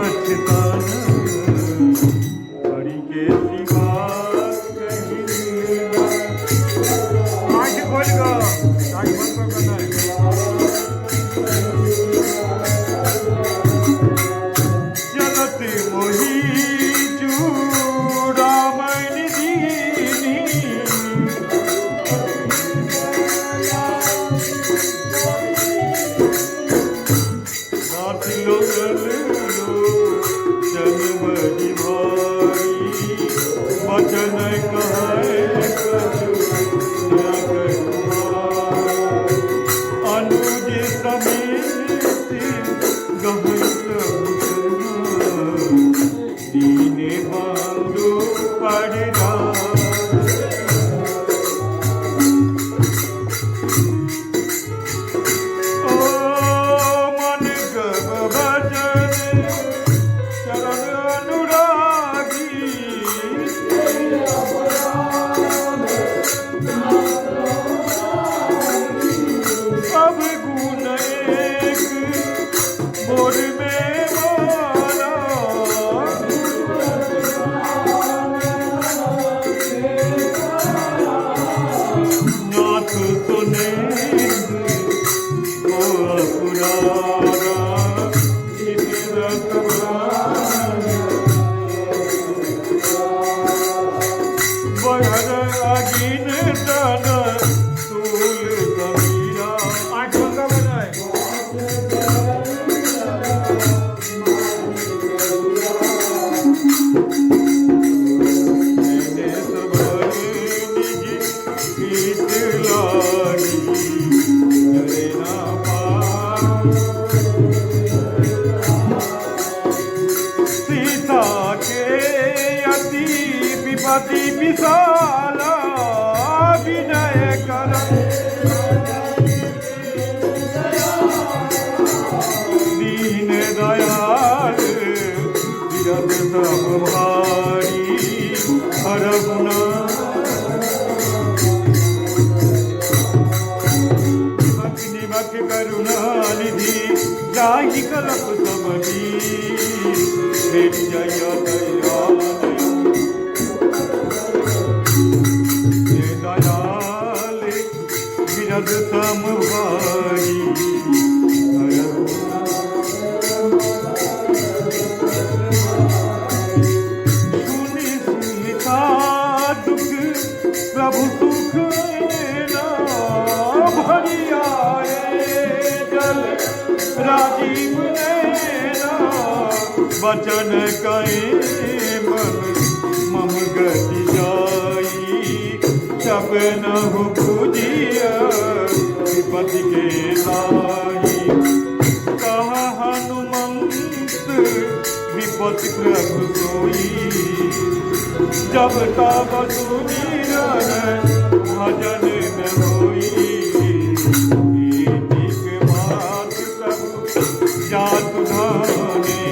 बचपन हरि के सिवा कहीं ना। आँख खोल गो, आँख बंद कर करना है। जगत मोही चूड़ामणि दीनी नाथ लोकल जन्मनि भाई वचन कहे अनुज समेत दीने बंधु पड़ना। पति विशाल विनय कर दीन दयाल विरत सब भारी हरगुना। भक्ति भक्ति करुणा निधि जाहि कलप सबदी मेरी जय दयाल विरद सम भारी सुनि सुनिता दुख प्रभु सुख ना भरी आए जल राजीव नैना वचन कहे मन मम गति जाई सब नहु पूजिया विपति के लाई। कहा हनुमंत विपति प्रभु सोई जब तब सुमिरन भजन में होई। एक मात प्रभु जातु धाने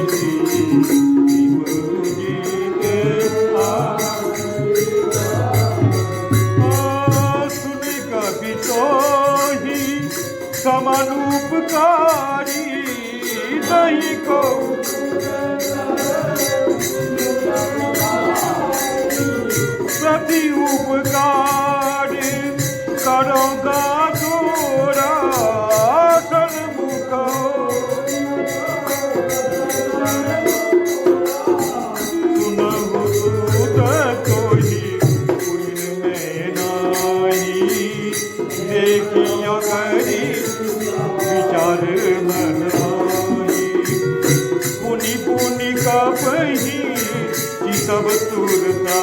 समानुपकारी नहीं को प्रति उपकार करोगा तोरा सन्मुख। सुनहु सूत कोई पुण्य में नाही देखियो करी विचार मन पुनि पुनि का बही सब तुरता